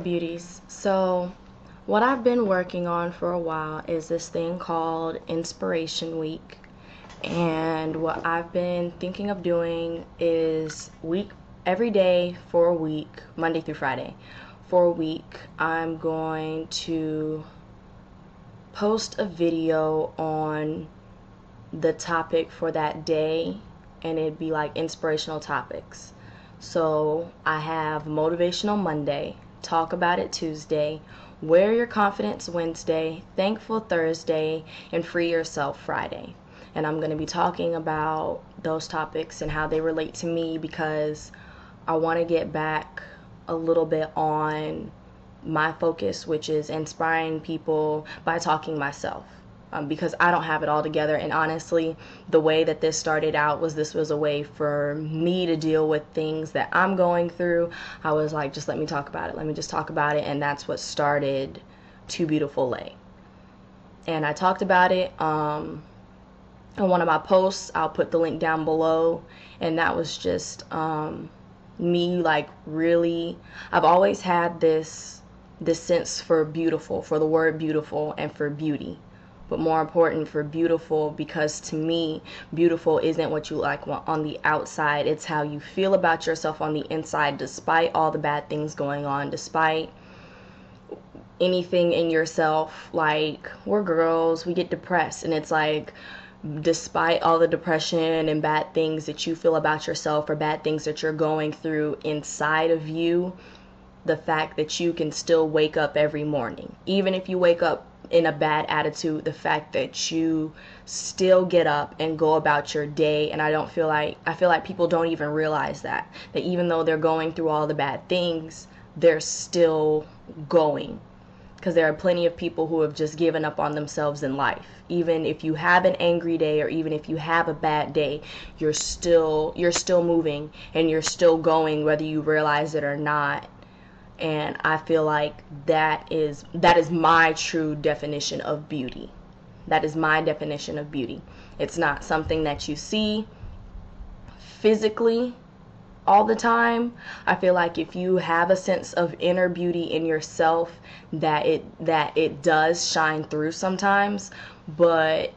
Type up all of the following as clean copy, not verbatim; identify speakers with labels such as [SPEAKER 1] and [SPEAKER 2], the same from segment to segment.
[SPEAKER 1] beauties. So what I've been working on for a while is this thing called Inspiration Week. And what I've been thinking of doing is every day for a week, Monday through Friday. For a week, I'm going to post a video on the topic for that day, and it'd be like inspirational topics. So I have Motivational Monday, Talk About It Tuesday, Wear Your Confidence Wednesday, Thankful Thursday, and Free Yourself Friday. And I'm going to be talking about those topics and how they relate to me, because I want to get back a little bit on my focus, which is inspiring people by talking myself. Because I don't have it all together, and honestly, the way that this started out was a way for me to deal with things that I'm going through. I was like, just let me talk about it. Let me just talk about it, and that's what started Too Beautiful Lay. And I talked about it on one of my posts. I'll put the link down below, and that was just me, like, really. I've always had this sense for beautiful, for the word beautiful, and for beauty. But more important, for beautiful, because to me, beautiful isn't what you like on the outside. It's how you feel about yourself on the inside, despite all the bad things going on, despite anything in yourself. Like, we're girls, we get depressed, and it's like, despite all the depression and bad things that you feel about yourself, or bad things that you're going through inside of you, the fact that you can still wake up every morning, even if you wake up in a bad attitude, the fact that you still get up and go about your day. And I feel like people don't even realize that even though they're going through all the bad things, they're still going, because there are plenty of people who have just given up on themselves in life. Even if you have an angry day, or even if you have a bad day, you're still moving, and you're still going, whether you realize it or not. And I feel like that is my true definition of beauty. That is my definition of beauty. It's not something that you see physically all the time. I feel like if you have a sense of inner beauty in yourself, that it does shine through sometimes. But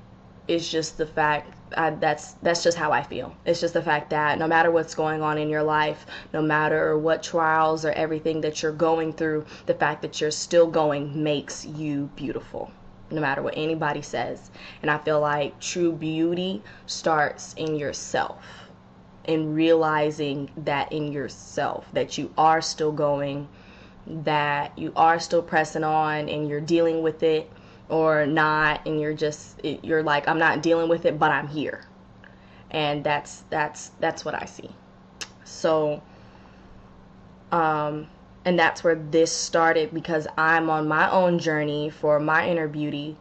[SPEAKER 1] it's just the fact, that's just how I feel. It's just the fact that no matter what's going on in your life, no matter what trials or everything that you're going through, the fact that you're still going makes you beautiful, no matter what anybody says. And I feel like true beauty starts in yourself, in realizing that in yourself, that you are still going, that you are still pressing on, and you're dealing with it or not, and you're like, I'm not dealing with it, but I'm here. And that's what I see. So and that's where this started, because I'm on my own journey for my inner beauty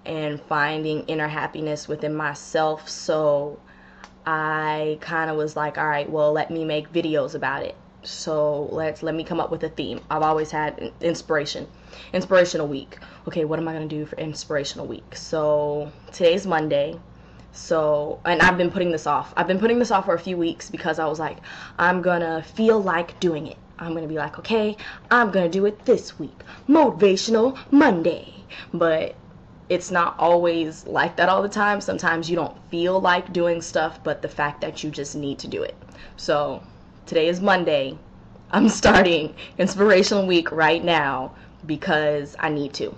[SPEAKER 1] and finding inner happiness within myself. So I kind of was like, all right, well, let me make videos about it. So let me come up with a theme. I've always had inspirational week. Okay, what am I going to do for inspirational week? So today's Monday. So, and I've been putting this off for a few weeks, because I was like, I'm going to feel like doing it. I'm going to be like, okay, I'm going to do it this week. Motivational Monday. But it's not always like that all the time. Sometimes you don't feel like doing stuff, but the fact that you just need to do it. So today is Monday. I'm starting Inspirational Week right now, because I need to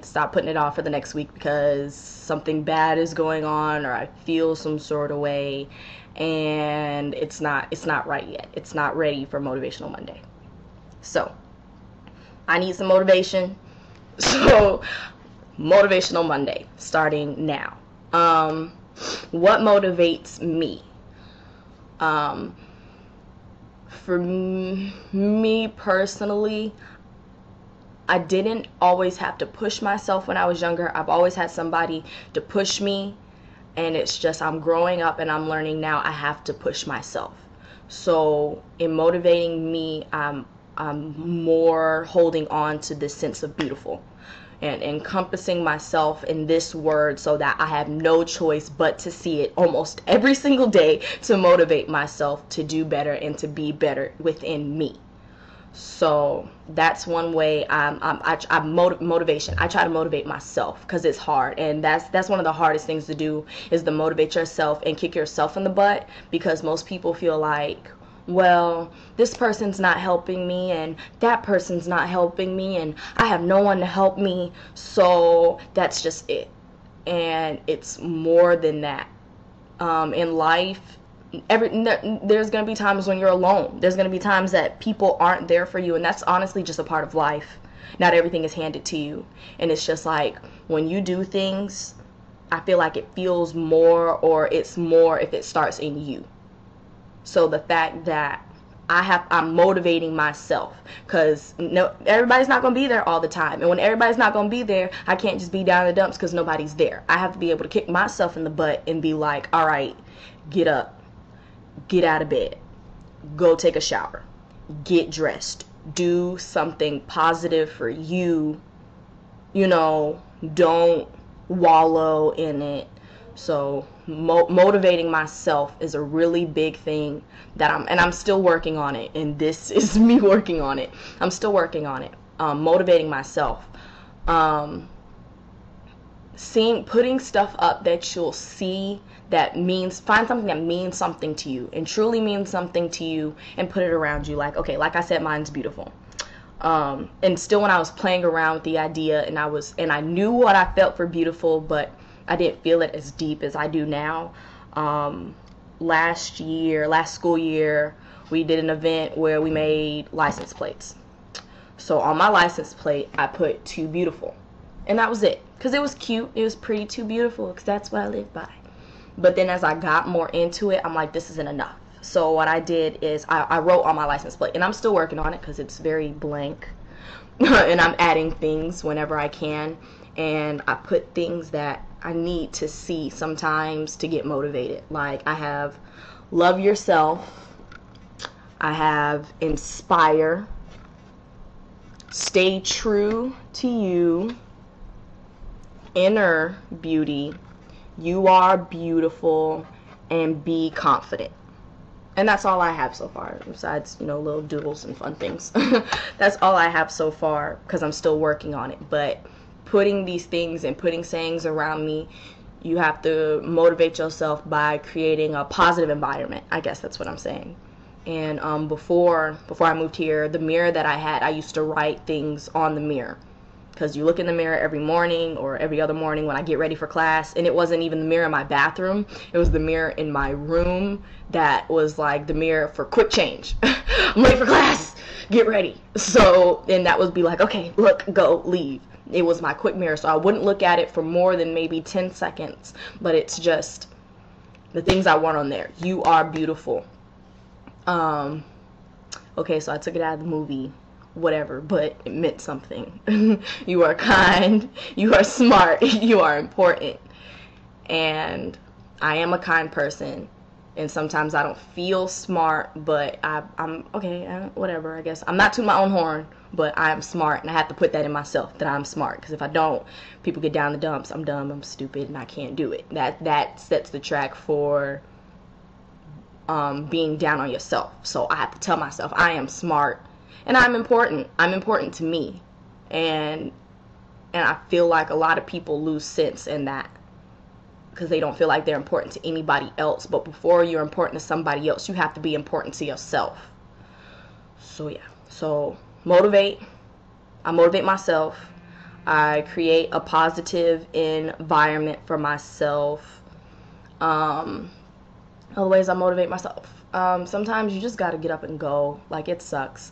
[SPEAKER 1] stop putting it off for the next week, because something bad is going on, or I feel some sort of way, and it's not right yet. It's not ready for Motivational Monday. So I need some motivation. So Motivational Monday, starting now. What motivates me? For me personally, I didn't always have to push myself when I was younger. I've always had somebody to push me, and it's just I'm growing up and I'm learning now I have to push myself. So in motivating me, I'm more holding on to this sense of beautiful and encompassing myself in this word, so that I have no choice but to see it almost every single day to motivate myself to do better and to be better within me. So that's one way motivation. I try to motivate myself because it's hard, and that's one of the hardest things to do, is to motivate yourself and kick yourself in the butt, because most people feel like, well, this person's not helping me and that person's not helping me and I have no one to help me, so that's just it. And it's more than that. In life, there's going to be times when you're alone. There's going to be times that people aren't there for you, and that's honestly just a part of life. Not everything is handed to you, and it's just like, when you do things, I feel like it feels more, or it's more if it starts in you. So the fact that I'm motivating myself, because no, everybody's not going to be there all the time, and when everybody's not going to be there, I can't just be down in the dumps because nobody's there. I have to be able to kick myself in the butt and be like, all right, get up, get out of bed, go take a shower, get dressed, do something positive for you. Don't wallow in it. So motivating myself is a really big thing that I'm still working on it, and this is me working on it. I'm still working on it. Motivating myself. Putting stuff up that you'll see find something that means something to you and truly means something to you, and put it around you. Like, okay, like I said, mine's beautiful. And still, when I was playing around with the idea, and I knew what I felt for beautiful, but I didn't feel it as deep as I do now. Last school year, we did an event where we made license plates. So on my license plate, I put "too beautiful," and that was it, because it was cute. It was pretty, too beautiful, because that's what I live by. But then as I got more into it, I'm like, this isn't enough. So what I did is I wrote on my license plate, and I'm still working on it because it's very blank, and I'm adding things whenever I can, and I put things that I need to see sometimes to get motivated. Like, I have love yourself, I have inspire, stay true to you, inner beauty, you are beautiful, and be confident. And that's all I have so far, besides, little doodles and fun things. That's all I have so far, because I'm still working on it. But putting these things and putting sayings around me, you have to motivate yourself by creating a positive environment. I guess that's what I'm saying. And before I moved here, the mirror that I had, I used to write things on the mirror. Because you look in the mirror every morning or every other morning when I get ready for class, and it wasn't even the mirror in my bathroom. It was the mirror in my room that was like the mirror for quick change. I'm late for class, get ready. So, and that would be like, okay, look, go, leave. It was my quick mirror, so I wouldn't look at it for more than maybe 10 seconds. But it's just the things I want on there. You are beautiful. Okay, so I took it out of the movie, whatever, but it meant something. You are kind, you are smart, you are important. And I am a kind person, and sometimes I don't feel smart, but I'm okay, whatever, I guess. I'm not tooting my own horn, but I am smart, and I have to put that in myself, that I'm smart, because if I don't, people get down the dumps. I'm dumb, I'm stupid, and I can't do it. That sets the track for being down on yourself. So I have to tell myself I am smart, and I'm important. I'm important to me. And I feel like a lot of people lose sense in that, because they don't feel like they're important to anybody else. But before you're important to somebody else, you have to be important to yourself. So yeah. So motivate. I motivate myself. I create a positive environment for myself. Other ways I motivate myself. Sometimes you just gotta get up and go. Like, it sucks.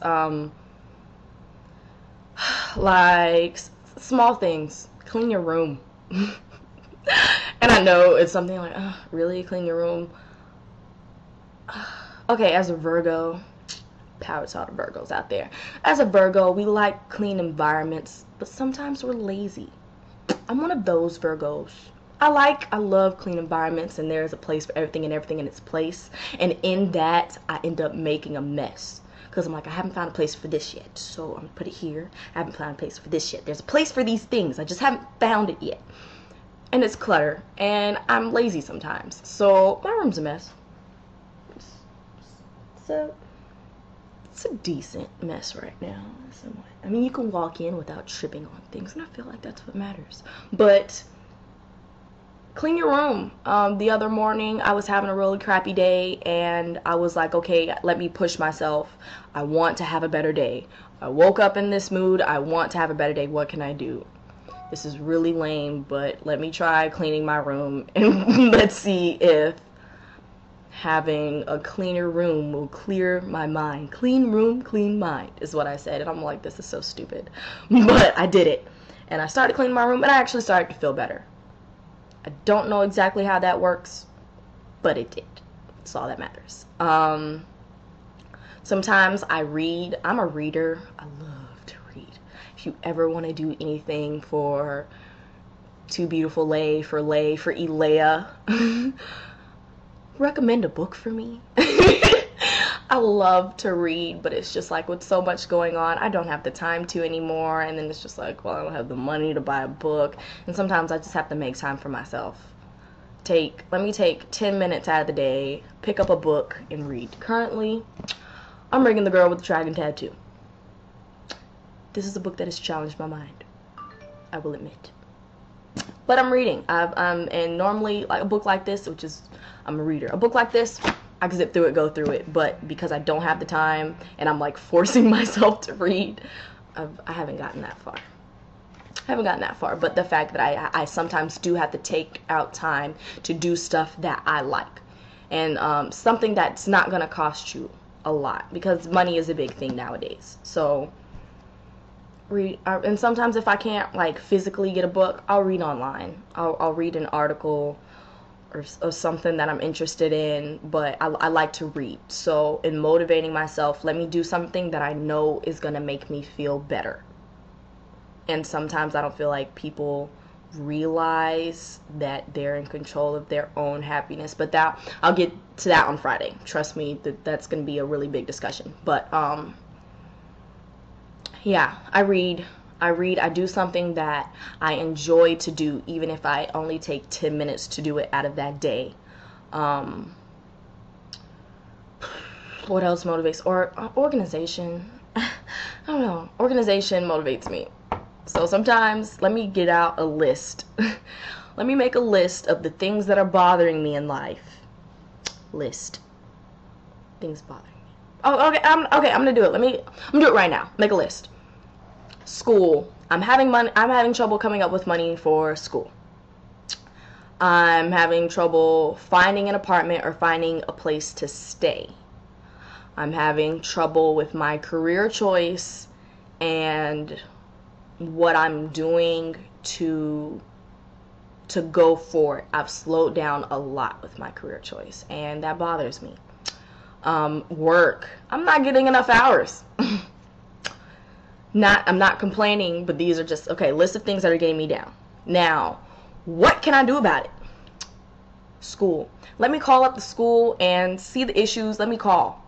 [SPEAKER 1] Like, small things. Clean your room. And I know it's something like, really? Clean your room? Okay, as a Virgo, power to all the Virgos out there. As a Virgo, we like clean environments, but sometimes we're lazy. I'm one of those Virgos. I love clean environments, and there's a place for everything and everything in its place. And in that, I end up making a mess. Because I'm like, I haven't found a place for this yet, so I'm going to put it here. I haven't found a place for this yet. There's a place for these things. I just haven't found it yet. And it's clutter, and I'm lazy sometimes. So my room's a mess. So It's a decent mess right now. Somewhat. I mean, you can walk in without tripping on things, and I feel like that's what matters. But clean your room. The other morning, I was having a really crappy day, and I was like, okay, let me push myself. I want to have a better day. I woke up in this mood. I want to have a better day. What can I do? This is really lame, but let me try cleaning my room, and let's see if having a cleaner room will clear my mind. Clean room, clean mind is what I said. And I'm like, this is so stupid. But I did it. And I started cleaning my room, and I actually started to feel better. I don't know exactly how that works, but it did. That's all that matters. Sometimes I read. I'm a reader. I love to read. If you ever want to do anything for Too Beautiful for Elea, recommend a book for me. I love to read, but it's just like with so much going on, I don't have the time to anymore, and then it's just like, well, I don't have the money to buy a book, and sometimes I just have to make time for myself. Let me take 10 minutes out of the day, pick up a book, and read. Currently, I'm reading The Girl with the Dragon Tattoo. This is a book that has challenged my mind, I will admit. But I'm reading. And normally, like a book like this, which is, I'm a reader. A book like this, I can zip through it, go through it. But because I don't have the time, and I'm like forcing myself to read, I haven't gotten that far. But the fact that I sometimes do have to take out time to do stuff that I like. And something that's not going to cost you a lot. Because money is a big thing nowadays. So read, and sometimes if I can't like physically get a book, I'll read online. I'll read an article or something that I'm interested in, but I like to read. So in motivating myself, let me do something that I know is gonna make me feel better. And sometimes I don't feel like people realize that they're in control of their own happiness, but that I'll get to that on Friday. Trust me, that's gonna be a really big discussion. But yeah, I read, I do something that I enjoy to do, even if I only take 10 minutes to do it out of that day. What else motivates? Or organization. I don't know. Organization motivates me. So sometimes, let me get out a list. Let me make a list of the things that are bothering me in life. List. Things bothering me. Oh, okay, I'm gonna do it. I'm gonna do it right now. Make a list. School. I'm having trouble coming up with money for school. I'm having trouble finding an apartment or finding a place to stay. I'm having trouble with my career choice and what I'm doing to go for it. I've slowed down a lot with my career choice, and that bothers me. Work. I'm not getting enough hours. I'm not complaining, but these are just, okay, list of things that are getting me down. Now, what can I do about it? School. Let me call up the school and see the issues. Let me call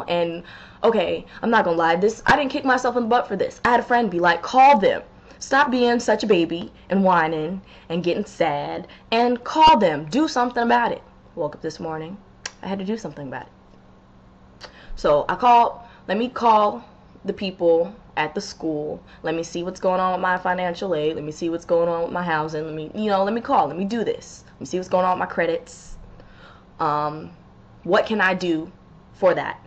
[SPEAKER 1] and, okay, I'm not gonna lie, I didn't kick myself in the butt for this. I had a friend be like, call them. Stop being such a baby and whining and getting sad and call them. Do something about it. Woke up this morning. I had to do something about it. So let me call the people at the school. Let me see what's going on with my financial aid. Let me see what's going on with my housing. Let me call. Let me do this. Let me see what's going on with my credits. What can I do for that?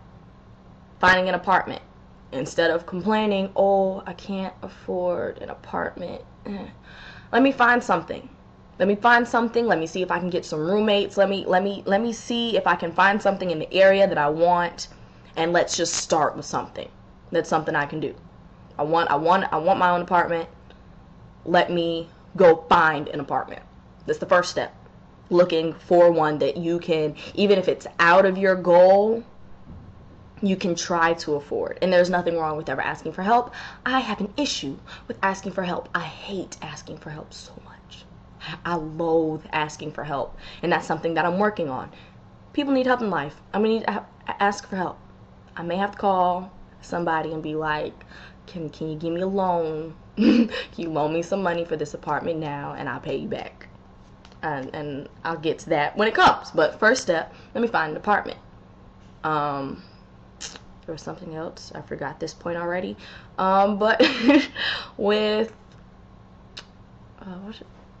[SPEAKER 1] Finding an apartment. Instead of complaining, oh, I can't afford an apartment. Let me find something. Let me see if I can get some roommates. Let me see if I can find something in the area that I want, and let's just start with something. That's something I can do. I want my own apartment. Let me go find an apartment. That's the first step. Looking for one that you can, even if it's out of your goal, you can try to afford. And there's nothing wrong with ever asking for help. I have an issue with asking for help. I hate asking for help so much. I loathe asking for help. And that's something that I'm working on. People need help in life. I'm going to need to ask for help. I may have to call somebody and be like, can you give me a loan? Can you loan me some money for this apartment now, and I'll pay you back? And I'll get to that when it comes. But first step, let me find an apartment. there was something else. I forgot this point already. But with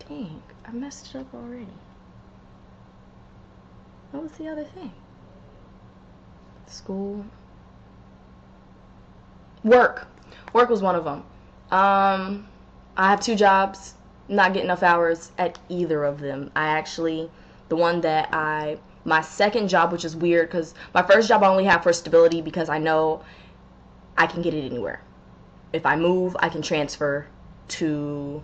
[SPEAKER 1] dang, I messed it up already. What was the other thing? School. Work was one of them. I have 2 jobs, not getting enough hours at either of them. My second job, which is weird because my first job I only have for stability because I know I can get it anywhere. If I move, I can transfer to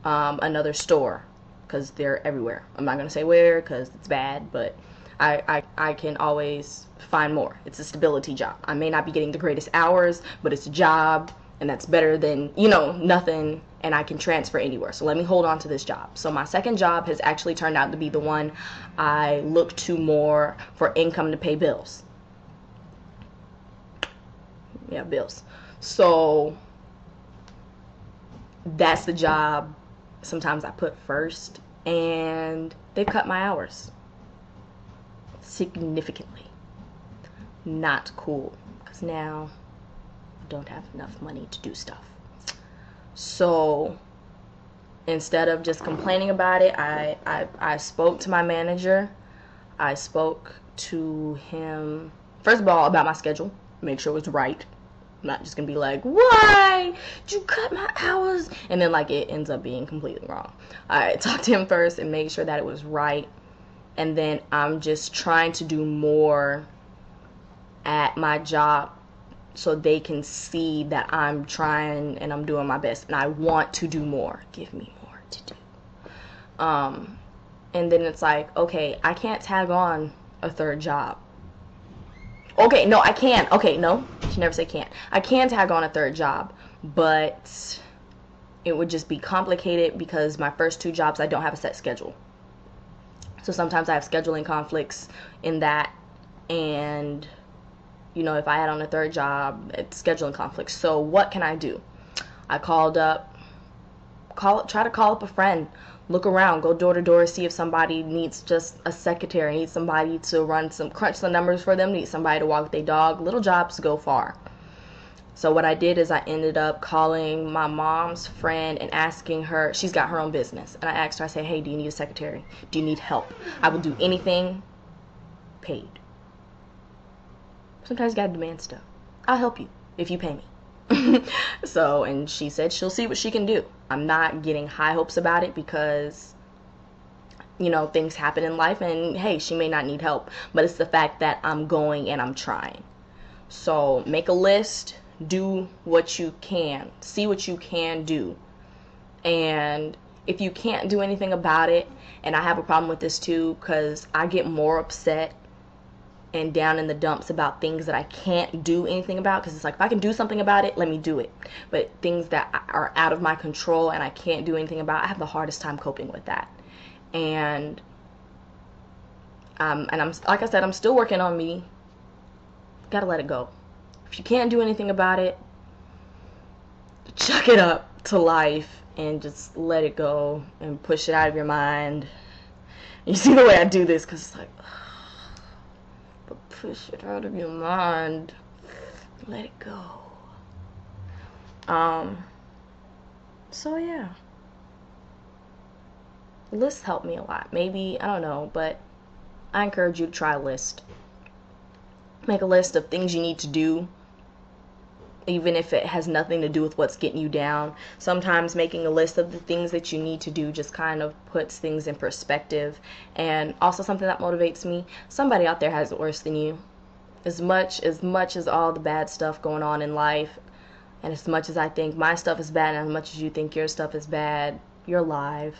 [SPEAKER 1] another store because they're everywhere. I'm not going to say where because it's bad, but I can always find more. It's a stability job. I may not be getting the greatest hours, but it's a job, and that's better than, nothing, and I can transfer anywhere. So let me hold on to this job. So my second job has actually turned out to be the one I look to more for income to pay bills. Yeah, bills. So that's the job sometimes I put first, and they've cut my hours significantly. Not cool, because now I don't have enough money to do stuff. So instead of just complaining about it, I spoke to my manager. I spoke to him, first of all, about my schedule, make sure it was right. I'm not just gonna be like, why did you cut my hours? And then it ends up being completely wrong. I talked to him first and made sure that it was right. And then I'm just trying to do more at my job so they can see that I'm trying and I'm doing my best. And I want to do more. Give me more to do. And then it's like, okay, I can't tag on a third job. Okay, no, I can. Okay, no, I should never say can't. I can tag on a third job, but it would just be complicated because my first 2 jobs, I don't have a set schedule. So sometimes I have scheduling conflicts in that, and, if I had on a third job, it's scheduling conflicts. So what can I do? I try to call up a friend, look around, go door to door, see if somebody needs just a secretary, needs somebody to crunch some numbers for them, needs somebody to walk their dog. Little jobs go far. So what I did is I ended up calling my mom's friend and asking her, she's got her own business, and I asked her, I said, hey, do you need a secretary? Do you need help? I will do anything paid. Sometimes you gotta demand stuff. I'll help you if you pay me. So, and she said she'll see what she can do. I'm not getting high hopes about it because, things happen in life, and hey, she may not need help, but it's the fact that I'm going and I'm trying. So make a list, do what you can, see what you can do. And if you can't do anything about it, and I have a problem with this too, because I get more upset and down in the dumps about things that I can't do anything about, because it's like, if I can do something about it, let me do it. But things that are out of my control and I can't do anything about, I have the hardest time coping with that. And I'm, like I said, I'm still working on me. Gotta let it go. If you can't do anything about it, chuck it up to life and just let it go and push it out of your mind. You see the way I do this, because it's like, but push it out of your mind. Let it go. So yeah. Lists help me a lot. Maybe, I don't know, but I encourage you to try a list. Make a list of things you need to do, even if it has nothing to do with what's getting you down. Sometimes making a list of the things that you need to do just kind of puts things in perspective. And also something that motivates me, somebody out there has it worse than you. As much as all the bad stuff going on in life, and as much as I think my stuff is bad, and as much as you think your stuff is bad, you're alive.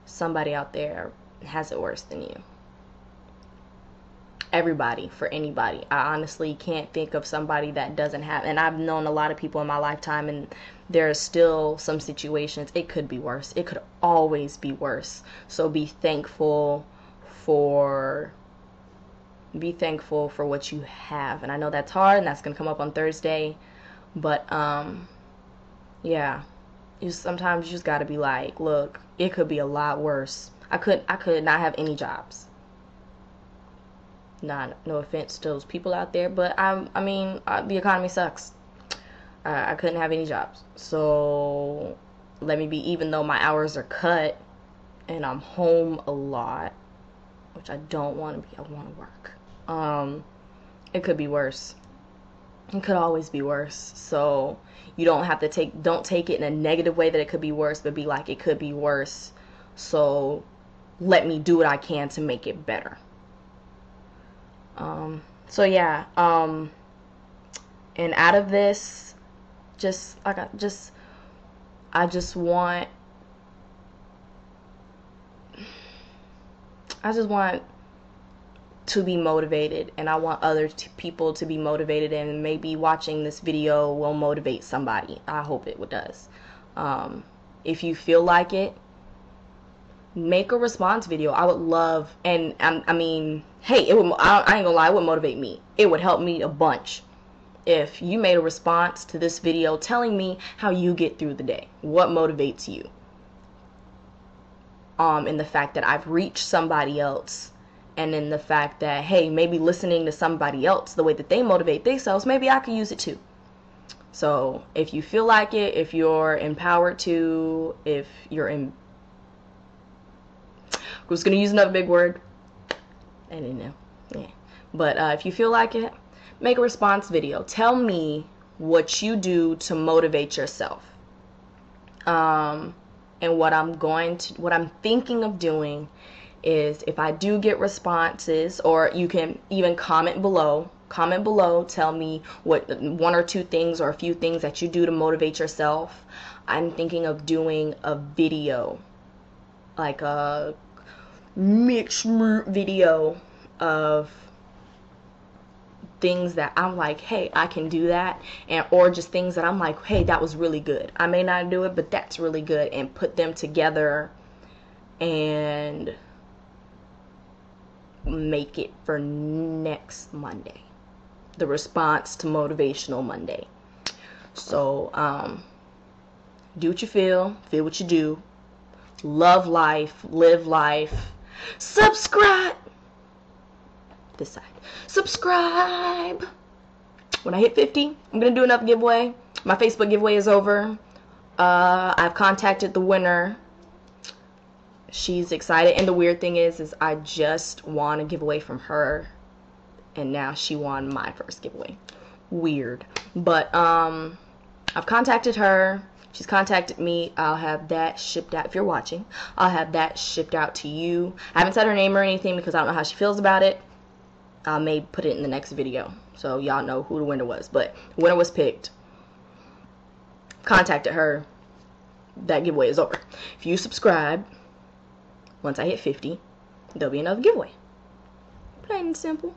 [SPEAKER 1] Somebody out there has it worse than you. Everybody, for anybody. I honestly can't think of somebody that doesn't have, and I've known a lot of people in my lifetime, and there are still some situations it could be worse. It could always be worse. So be thankful for what you have. And I know that's hard, and that's gonna come up on Thursday, but yeah, sometimes you just gotta be like, look, it could be a lot worse. I could not have any jobs. Not no offense to those people out there, but I mean, the economy sucks. I couldn't have any jobs, so let me be. Even though my hours are cut and I'm home a lot, which I don't want to be. I want to work. It could be worse. It could always be worse. So you don't take it in a negative way that it could be worse, but be like, it could be worse. So let me do what I can to make it better. So yeah, and out of this, I just want to be motivated, and I want other people to be motivated, and maybe watching this video will motivate somebody. I hope it does. If you feel like it, make a response video. I would love, and I mean, hey, I ain't gonna lie, it would motivate me. It would help me a bunch if you made a response to this video telling me how you get through the day, what motivates you, in the fact that I've reached somebody else, and in the fact that, hey, maybe listening to somebody else, the way that they motivate themselves, maybe I could use it too. So if you feel like it, if you're empowered to, if you're in, I was gonna use another big word, I didn't know, yeah. But if you feel like it, make a response video. Tell me what you do to motivate yourself. And what I'm thinking of doing is, if I do get responses, or you can even comment below, tell me what one or two things or a few things that you do to motivate yourself. I'm thinking of doing a video, like a mixed video of things that I'm like, hey, I can do that, and or just things that I'm like, hey, that was really good. I may not do it, but that's really good, and put them together and make it for next Monday, the response to Motivational Monday. So do what you feel what you do, love life, live life, subscribe. This side, subscribe. When I hit 50, I'm gonna do another giveaway. My Facebook giveaway is over. I've contacted the winner. She's excited, and the weird thing is I just won a giveaway from her, and now she won my first giveaway. Weird. But I've contacted her. She's contacted me. I'll have that shipped out. If you're watching, I'll have that shipped out to you. I haven't said her name or anything because I don't know how she feels about it. I may put it in the next video so y'all know who the winner was, but the winner was picked. Contacted her. That giveaway is over. If you subscribe, once I hit 50, there'll be another giveaway. Plain and simple.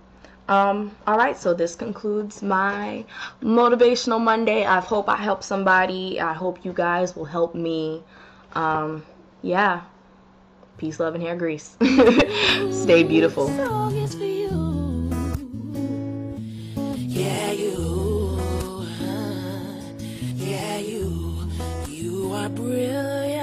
[SPEAKER 1] Alright, so this concludes my Motivational Monday. I hope I helped somebody. I hope you guys will help me. Yeah. Peace, love, and hair grease. Stay beautiful. You are brilliant.